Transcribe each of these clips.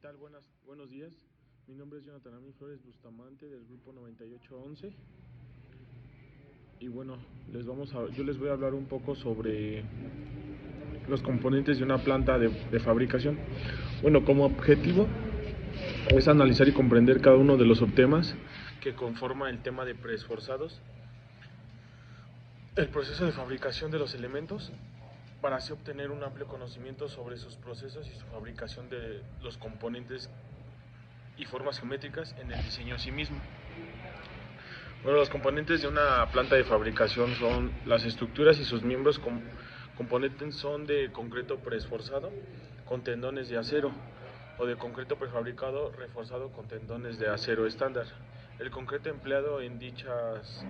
tal? Buenos días. Mi nombre es Jonathan Ami Flores Bustamante del grupo 9811. Y bueno, yo les voy a hablar un poco sobre los componentes de una planta de fabricación. Bueno, como objetivo es analizar y comprender cada uno de los subtemas que conforma el tema de preesforzados, el proceso de fabricación de los elementos, para así obtener un amplio conocimiento sobre sus procesos y su fabricación de los componentes y formas geométricas en el diseño en sí mismo. Bueno, los componentes de una planta de fabricación son las estructuras y sus miembros componentes son de concreto preesforzado con tendones de acero o de concreto prefabricado reforzado con tendones de acero estándar. El concreto empleado en dichos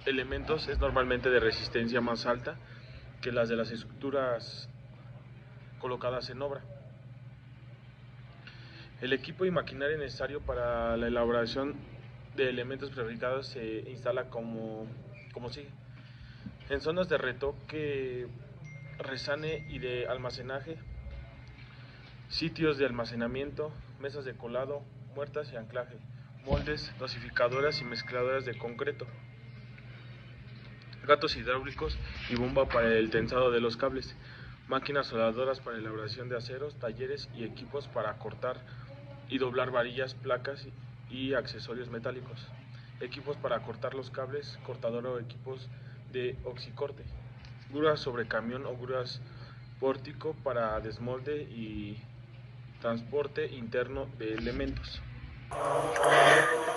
elementos es normalmente de resistencia más alta que las de las estructuras colocadas en obra. El equipo y maquinaria necesario para la elaboración de elementos prefabricados se instala como sigue. En zonas de retoque, resane y de almacenaje, sitios de almacenamiento, mesas de colado, muertas y anclaje, moldes, dosificadoras y mezcladoras de concreto, gatos hidráulicos y bomba para el tensado de los cables, máquinas soldadoras para elaboración de aceros, talleres y equipos para cortar y doblar varillas, placas y accesorios metálicos, equipos para cortar los cables, cortadora o equipos de oxicorte, grúas sobre camión o grúas pórtico para desmolde y transporte interno de elementos.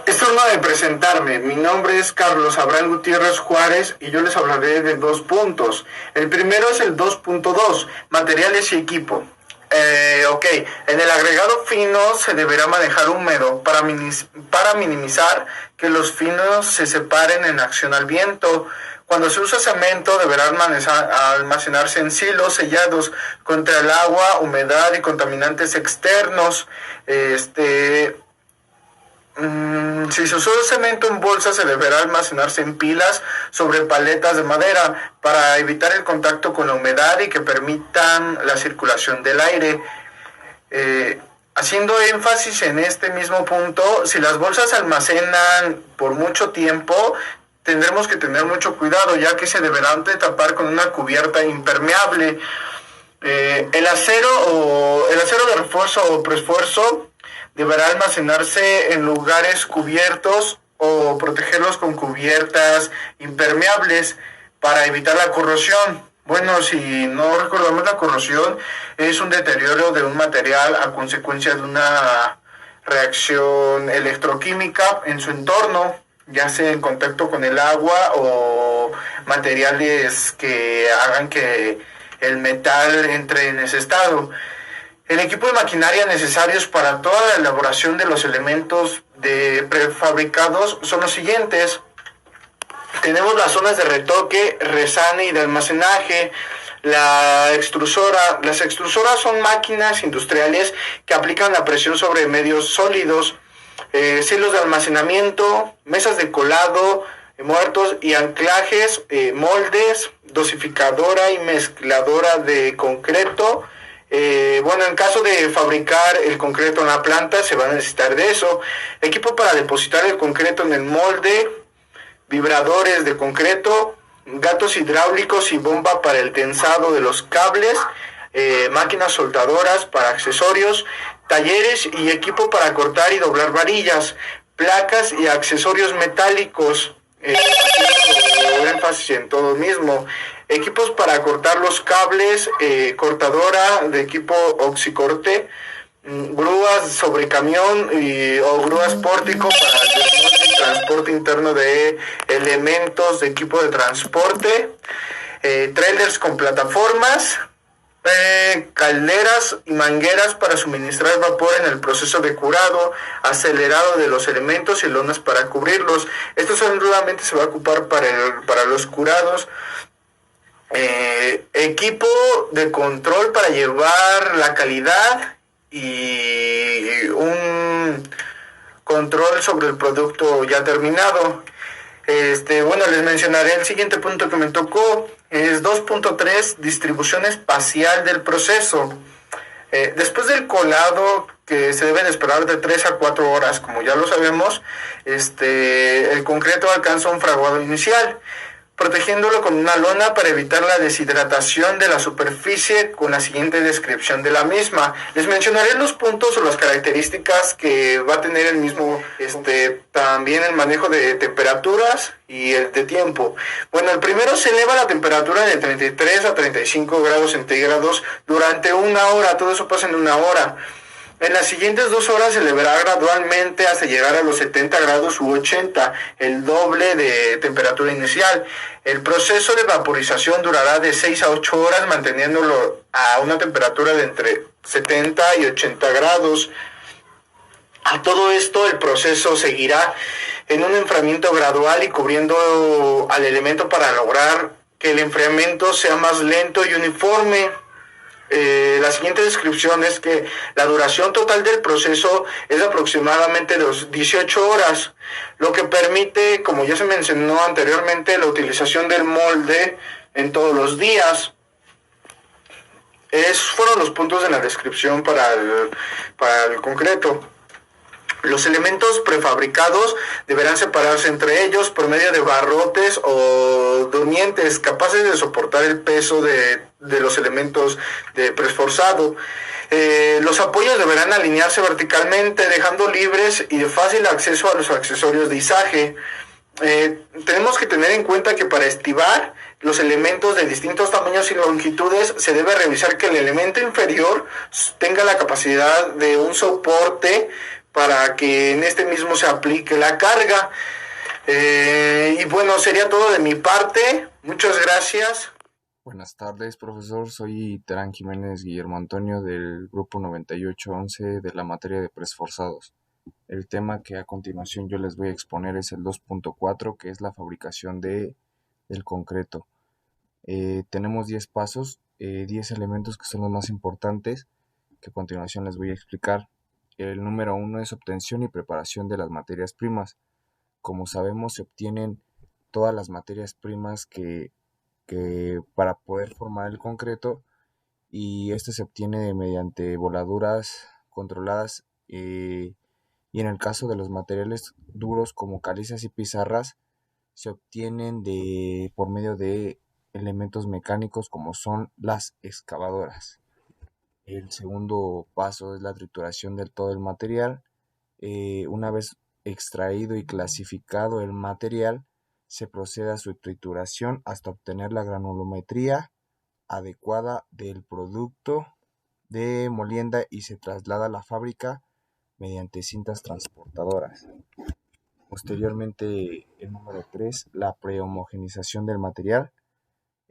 Es turno de presentarme. Mi nombre es Carlos Abraham Gutiérrez Juárez y yo les hablaré de 2 puntos. El primero es el 2.2, materiales y equipo. En el agregado fino se deberá manejar húmedo para minimizar que los finos se separen en acción al viento. Cuando se usa cemento deberá almacenarse en silos sellados contra el agua, humedad y contaminantes externos. Si se usó cemento en bolsa, se deberá almacenarse en pilas sobre paletas de madera para evitar el contacto con la humedad y que permitan la circulación del aire. Haciendo énfasis en este mismo punto, si las bolsas se almacenan por mucho tiempo, tendremos que tener mucho cuidado, ya que se deberán de tapar con una cubierta impermeable. El acero de refuerzo o preesfuerzo deberá almacenarse en lugares cubiertos o protegerlos con cubiertas impermeables para evitar la corrosión. Bueno, si no recordamos, la corrosión es un deterioro de un material a consecuencia de una reacción electroquímica en su entorno, ya sea en contacto con el agua o materiales que hagan que el metal entre en ese estado. El equipo y maquinaria necesarios para toda la elaboración de los elementos prefabricados son los siguientes. Tenemos las zonas de retoque, resane y de almacenaje. Las extrusoras son máquinas industriales que aplican la presión sobre medios sólidos. Silos de almacenamiento, mesas de colado, muertos y anclajes, moldes, dosificadora y mezcladora de concreto. En caso de fabricar el concreto en la planta se va a necesitar de eso. Equipo para depositar el concreto en el molde, vibradores de concreto, gatos hidráulicos y bomba para el tensado de los cables, máquinas soldadoras para accesorios, talleres y equipo para cortar y doblar varillas, placas y accesorios metálicos, haciendo énfasis en todo mismo. Equipos para cortar los cables, cortadora de equipo oxicorte, grúas sobre camión o grúas pórtico para el transporte interno de elementos de equipo de transporte, trailers con plataformas, calderas y mangueras para suministrar vapor en el proceso de curado acelerado de los elementos y lonas para cubrirlos. Esto solamente se va a ocupar para los curados. Equipo de control para llevar la calidad y un control sobre el producto ya terminado. Les mencionaré el siguiente punto que me tocó. Es 2.3, distribución espacial del proceso. Después del colado, que se deben esperar de 3 a 4 horas, como ya lo sabemos, el concreto alcanza un fraguado inicial, protegiéndolo con una lona para evitar la deshidratación de la superficie con la siguiente descripción de la misma. Les mencionaré los puntos o las características que va a tener el mismo, también el manejo de temperaturas y el de tiempo. Bueno, el primero se eleva la temperatura de 33 a 35 grados centígrados durante una hora, todo eso pasa en una hora. En las siguientes 2 horas se elevará gradualmente hasta llegar a los 70 grados u 80, el doble de temperatura inicial. El proceso de vaporización durará de 6 a 8 horas, manteniéndolo a una temperatura de entre 70 y 80 grados. A todo esto, el proceso seguirá en un enfriamiento gradual y cubriendo al elemento para lograr que el enfriamiento sea más lento y uniforme. La siguiente descripción es que la duración total del proceso es aproximadamente de 18 horas, lo que permite, como ya se mencionó anteriormente, la utilización del molde en todos los días. Fueron los puntos de la descripción para el concreto. Los elementos prefabricados deberán separarse entre ellos por medio de barrotes o durmientes capaces de soportar el peso de los elementos de preesforzado. Los apoyos deberán alinearse verticalmente, dejando libres y de fácil acceso a los accesorios de izaje. Tenemos que tener en cuenta que para estivar los elementos de distintos tamaños y longitudes se debe revisar que el elemento inferior tenga la capacidad de un soporte para que en este mismo se aplique la carga. Y bueno, sería todo de mi parte. Muchas gracias. Buenas tardes, profesor. Soy Terán Jiménez Guillermo Antonio del grupo 9811 de la materia de preesforzados. El tema que a continuación yo les voy a exponer es el 2.4, que es la fabricación del concreto. Tenemos 10 pasos, 10 elementos que son los más importantes, que a continuación les voy a explicar. El número 1 es obtención y preparación de las materias primas. Como sabemos, se obtienen todas las materias primas que para poder formar el concreto, y esto se obtiene mediante voladuras controladas, y en el caso de los materiales duros como calizas y pizarras se obtienen por medio de elementos mecánicos como son las excavadoras. El segundo paso es la trituración de todo el material. Una vez extraído y clasificado el material, se procede a su trituración hasta obtener la granulometría adecuada del producto de molienda y se traslada a la fábrica mediante cintas transportadoras. Posteriormente, el número 3, la prehomogenización del material.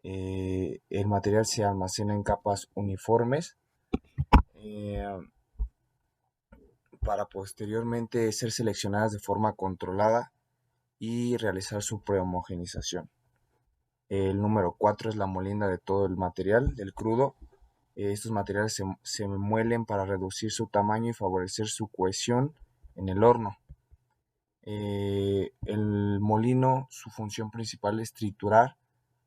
El material se almacena en capas uniformes para posteriormente ser seleccionadas de forma controlada y realizar su prehomogenización. El número 4 es la molienda de todo el material, del crudo. Estos materiales se muelen para reducir su tamaño y favorecer su cohesión en el horno. El molino, su función principal es triturar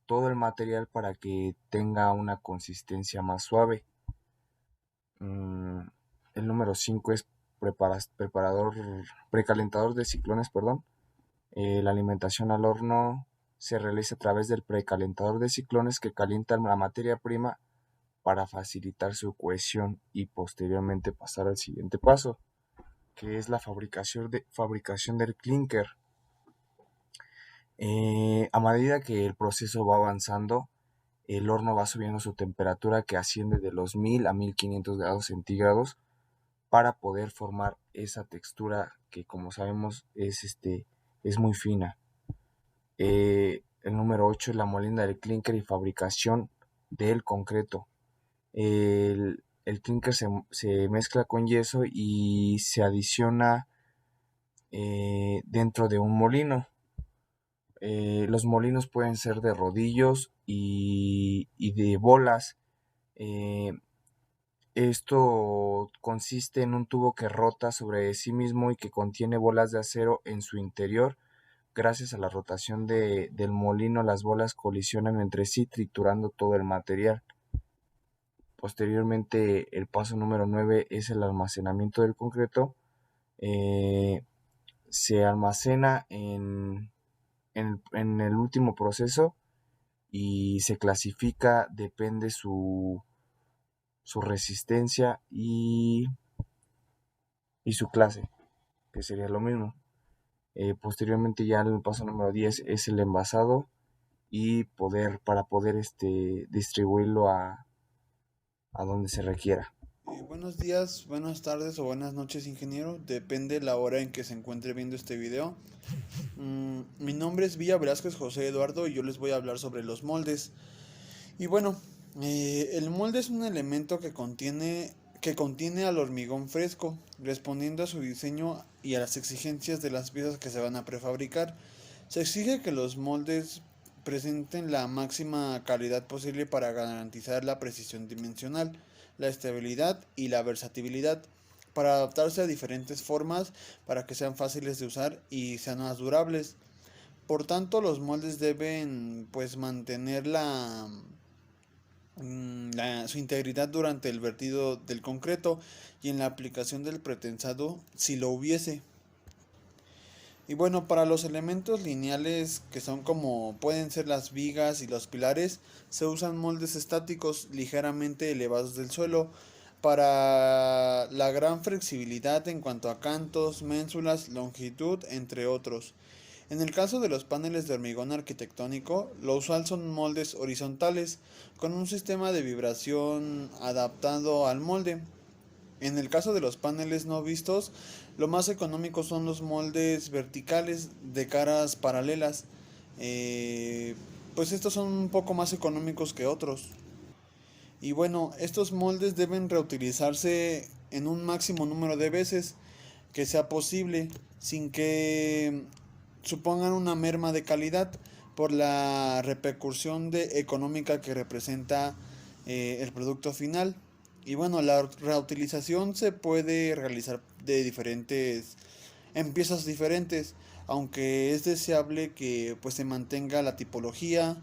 todo el material para que tenga una consistencia más suave. El número 5 es precalentador de ciclones. La alimentación al horno se realiza a través del precalentador de ciclones que calienta la materia prima para facilitar su cohesión y posteriormente pasar al siguiente paso, que es la fabricación del clinker. A medida que el proceso va avanzando, el horno va subiendo su temperatura, que asciende de los 1000 a 1500 grados centígrados, para poder formar esa textura que, como sabemos, es muy fina. El número 8 es la molienda del clinker y fabricación del concreto. El clinker se mezcla con yeso y se adiciona dentro de un molino. Los molinos pueden ser de rodillos y de bolas. Esto consiste en un tubo que rota sobre sí mismo y que contiene bolas de acero en su interior. Gracias a la rotación del molino, las bolas colisionan entre sí, triturando todo el material. Posteriormente, el paso número 9 es el almacenamiento del concreto. Se almacena en el último proceso y se clasifica, depende su resistencia y su clase, que sería lo mismo. Posteriormente, ya el paso número 10 es el envasado y para poder distribuirlo a donde se requiera. Buenos días, buenas tardes o buenas noches, ingeniero. Depende la hora en que se encuentre viendo este video. Mi nombre es Villa Velázquez José Eduardo y yo les voy a hablar sobre los moldes. Y bueno, el molde es un elemento que contiene al hormigón fresco, respondiendo a su diseño y a las exigencias de las piezas que se van a prefabricar. Se exige que los moldes presenten la máxima calidad posible para garantizar la precisión dimensional, la estabilidad y la versatilidad, para adaptarse a diferentes formas, para que sean fáciles de usar y sean más durables. Por tanto, los moldes deben mantener su integridad durante el vertido del concreto y en la aplicación del pretensado, si lo hubiese. Y bueno, para los elementos lineales, que son como pueden ser las vigas y los pilares, se usan moldes estáticos ligeramente elevados del suelo para la gran flexibilidad en cuanto a cantos, ménsulas, longitud, entre otros. En el caso de los paneles de hormigón arquitectónico, lo usual son moldes horizontales con un sistema de vibración adaptado al molde. En el caso de los paneles no vistos, lo más económico son los moldes verticales de caras paralelas. Pues estos son un poco más económicos que otros. Y bueno, estos moldes deben reutilizarse en un máximo número de veces que sea posible, sin que supongan una merma de calidad por la repercusión económica que representa el producto final. Y bueno, la reutilización se puede realizar en piezas diferentes, aunque es deseable que se mantenga la tipología,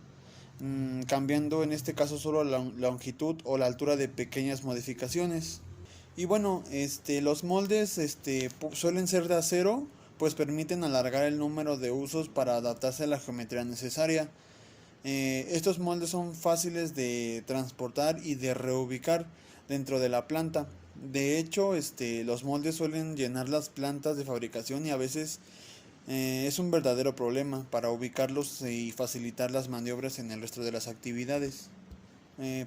cambiando en este caso solo la longitud o la altura de pequeñas modificaciones. Y bueno, los moldes suelen ser de acero, pues permiten alargar el número de usos para adaptarse a la geometría necesaria. Estos moldes son fáciles de transportar y de reubicar dentro de la planta. De hecho, los moldes suelen llenar las plantas de fabricación y a veces es un verdadero problema para ubicarlos y facilitar las maniobras en el resto de las actividades.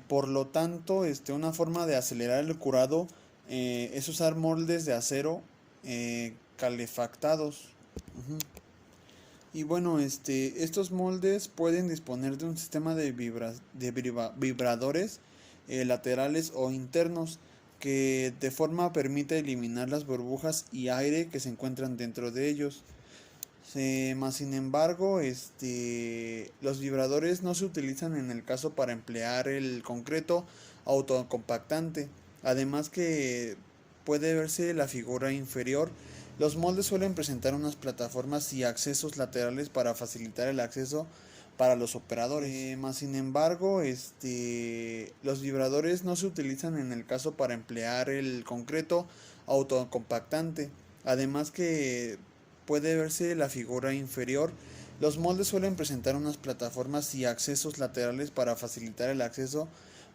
Por lo tanto, una forma de acelerar el curado es usar moldes de acero calefactados. Y bueno, estos moldes pueden disponer de un sistema de vibradores laterales o internos que de forma permite eliminar las burbujas y aire que se encuentran dentro de ellos. Sin embargo, los vibradores no se utilizan en el caso para emplear el concreto autocompactante. Además que puede verse la figura inferior. Los moldes suelen presentar unas plataformas y accesos laterales para facilitar el acceso para los operadores. Sin embargo, los vibradores no se utilizan en el caso para emplear el concreto autocompactante. Además que puede verse la figura inferior. Los moldes suelen presentar unas plataformas y accesos laterales para facilitar el acceso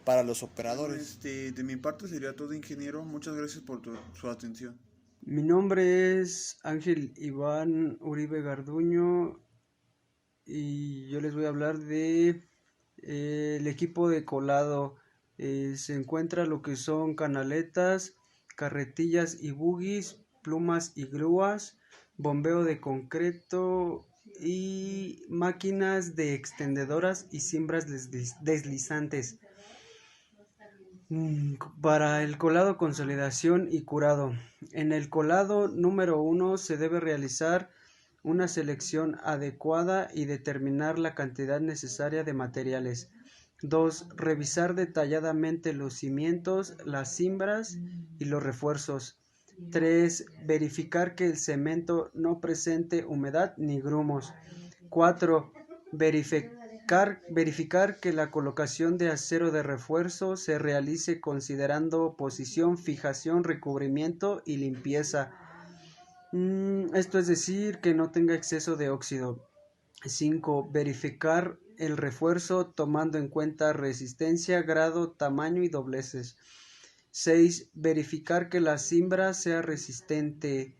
para los operadores. De mi parte sería todo, ingeniero. Muchas gracias por su atención. Mi nombre es Ángel Iván Uribe Garduño y yo les voy a hablar de el equipo de colado. Se encuentra lo que son canaletas, carretillas y buggies, plumas y grúas, bombeo de concreto y máquinas de extendedoras y cimbras deslizantes. Para el colado, consolidación y curado. En el colado número 1 se debe realizar una selección adecuada y determinar la cantidad necesaria de materiales. 2. Revisar detalladamente los cimientos, las cimbras y los refuerzos. 3. Verificar que el cemento no presente humedad ni grumos. 4. verificar que la colocación de acero de refuerzo se realice considerando posición, fijación, recubrimiento y limpieza. Esto es decir, que no tenga exceso de óxido. 5. Verificar el refuerzo tomando en cuenta resistencia, grado, tamaño y dobleces. 6. Verificar que la cimbra sea resistente.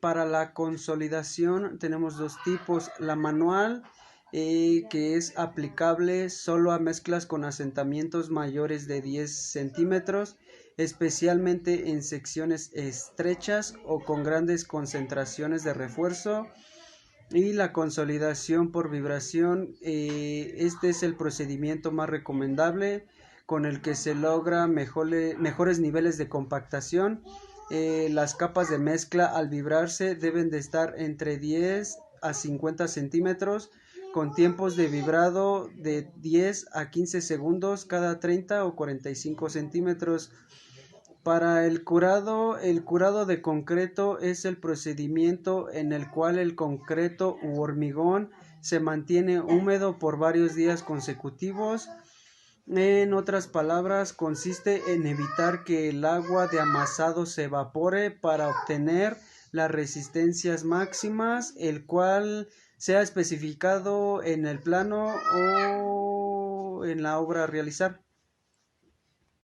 Para la consolidación tenemos dos tipos: la manual, que es aplicable solo a mezclas con asentamientos mayores de 10 centímetros, especialmente en secciones estrechas o con grandes concentraciones de refuerzo. Y la consolidación por vibración, este es el procedimiento más recomendable, con el que se logra mejores niveles de compactación. Las capas de mezcla al vibrarse deben de estar entre 10 a 50 centímetros, con tiempos de vibrado de 10 a 15 segundos cada 30 o 45 centímetros. Para el curado de concreto es el procedimiento en el cual el concreto u hormigón se mantiene húmedo por varios días consecutivos. En otras palabras, consiste en evitar que el agua de amasado se evapore para obtener las resistencias máximas, el cual sea especificado en el plano o en la obra a realizar.